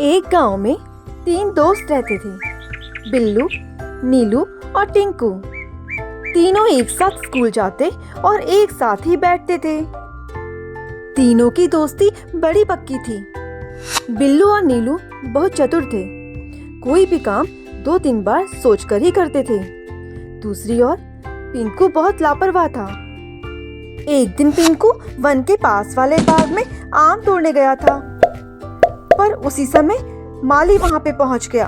एक गांव में 3 दोस्त रहते थे, बिल्लू, नीलू और टिंकू। तीनों एक साथ स्कूल जाते और एक साथ ही बैठते थे। तीनों की दोस्ती बड़ी पक्की थी। बिल्लू और नीलू बहुत चतुर थे। कोई भी काम 2-3 बार सोचकर ही करते थे। दूसरी ओर पिंकू बहुत लापरवाह था। एक दिन पिंकू वन के पास वाले बाग में आम तोड़ने गया था, पर उसी समय माली वहां पे पहुंच गया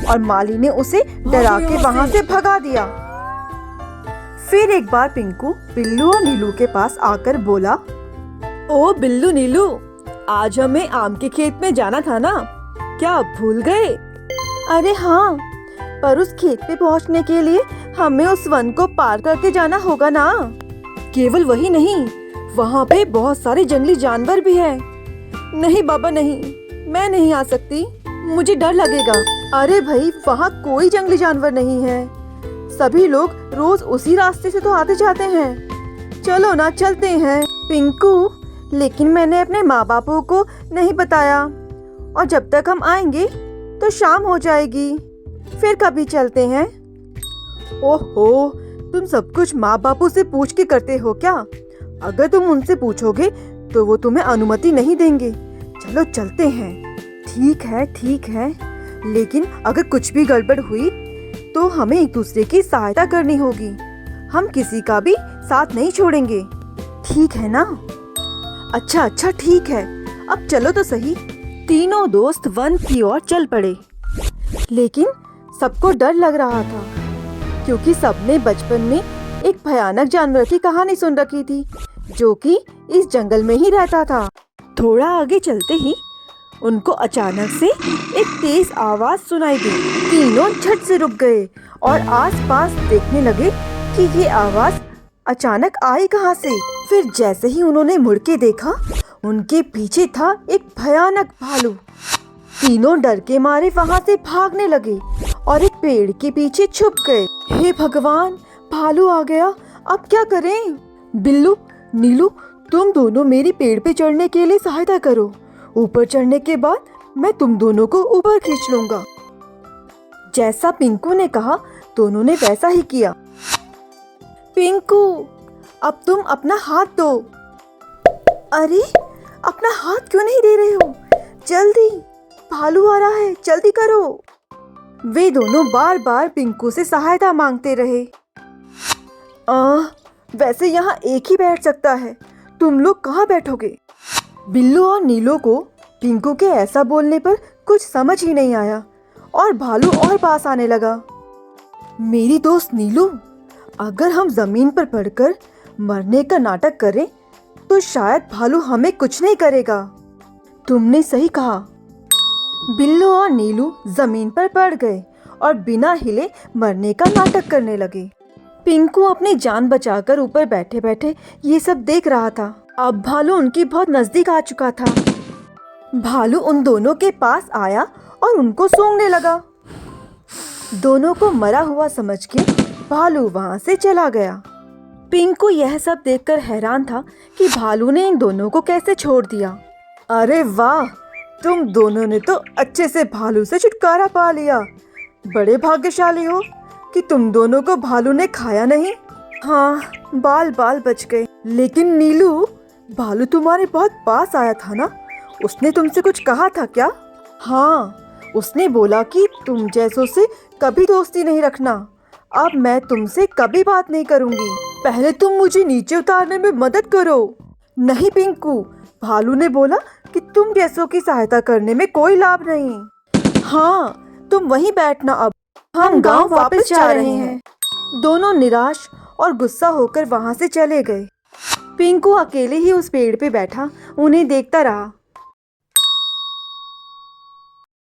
और माली ने उसे डरा के वहां से भगा दिया। फिर एक बार पिंकू बिल्लू और नीलू के पास आकर बोला, ओ बिल्लू नीलू, आज हमें आम के खेत में जाना था ना, क्या भूल गए? अरे हाँ, पर उस खेत पे पहुंचने के लिए हमें उस वन को पार करके जाना होगा ना। केवल वही नहीं, वहाँ पे बहुत सारे जंगली जानवर भी हैं। नहीं बाबा नहीं, मैं नहीं आ सकती, मुझे डर लगेगा। अरे भाई, वहाँ कोई जंगली जानवर नहीं है। सभी लोग रोज उसी रास्ते से तो आते जाते हैं। चलो ना, चलते हैं। पिंकू, लेकिन मैंने अपने माँ बापों को नहीं बताया, और जब तक हम आएंगे तो शाम हो जाएगी। फिर कभी चलते हैं। ओहो, तुम सब कुछ माँ बापों से पूछ के करते हो क्या? अगर तुम उनसे पूछोगे तो वो तुम्हें अनुमति नहीं देंगे। चलो चलते हैं। ठीक है, लेकिन अगर कुछ भी गड़बड़ हुई तो हमें एक दूसरे की सहायता करनी होगी। हम किसी का भी साथ नहीं छोड़ेंगे, ठीक है ना? अच्छा ठीक है, अब चलो तो सही। तीनों दोस्त वन की ओर चल पड़े, लेकिन सबको डर लग रहा था, क्योंकि सबने बचपन में एक भयानक जानवर की कहानी सुन रखी थी, जो कि इस जंगल में ही रहता था। थोड़ा आगे चलते ही उनको अचानक से एक तेज आवाज सुनाई दी। तीनों झट से रुक गए और आसपास देखने लगे कि ये आवाज अचानक आई कहां से। फिर जैसे ही उन्होंने मुड़ के देखा, उनके पीछे था एक भयानक भालू। तीनों डर के मारे वहां से भागने लगे और एक पेड़ के पीछे छुप गए। हे भगवान, भालू आ गया, अब क्या करें? बिल्लू, नीलू, तुम दोनों मेरी पेड़ पे चढ़ने के लिए सहायता करो। ऊपर चढ़ने के बाद मैं तुम दोनों को ऊपर खींच लूंगा। जैसा पिंकू ने कहा, दोनों ने वैसा ही किया। पिंकू, अब तुम अपना हाथ दो। अरे, अपना हाथ क्यों नहीं दे रहे हो? जल्दी, भालू आ रहा है, जल्दी करो। वे दोनों बार बार पिंकू से सहायता मांगते रहे। वैसे यहाँ एक ही बैठ सकता है, तुम लोग कहाँ बैठोगे? बिल्लू और नीलू को पिंकू के ऐसा बोलने पर कुछ समझ ही नहीं आया और भालू और पास आने लगा। मेरी दोस्त नीलू, अगर हम जमीन पर पड़कर मरने का नाटक करें तो शायद भालू हमें कुछ नहीं करेगा। तुमने सही कहा। बिल्लू और नीलू जमीन पर पड़ गए और बिना हिले मरने का नाटक करने लगे। पिंकू अपनी जान बचाकर ऊपर बैठे बैठे ये सब देख रहा था। अब भालू उनकी बहुत नजदीक आ चुका था। भालू उन दोनों के पास आया और उनको सूंघने लगा। दोनों को मरा हुआ समझ के भालू वहां से चला गया। पिंकू यह सब देखकर हैरान था कि भालू ने इन दोनों को कैसे छोड़ दिया। अरे वाह, तुम दोनों ने तो अच्छे से भालू से छुटकारा पा लिया। बड़े भाग्यशाली हो कि तुम दोनों को भालू ने खाया नहीं। हाँ, बाल बच गए। लेकिन नीलू, भालू तुम्हारे बहुत पास आया था ना, उसने तुमसे कुछ कहा था क्या? हाँ, उसने बोला कि तुम जैसों से कभी दोस्ती नहीं रखना। अब मैं तुमसे कभी बात नहीं करूँगी। पहले तुम मुझे नीचे उतारने में मदद करो। नहीं पिंकू, भालू ने बोला कि तुम जैसों की सहायता करने में कोई लाभ नहीं। हाँ, तुम वहीं बैठना, अब हम गांव वापस जा रहे हैं। दोनों निराश और गुस्सा होकर वहां से चले गए। पिंकू अकेले ही उस पेड़ पे बैठा उन्हें देखता रहा।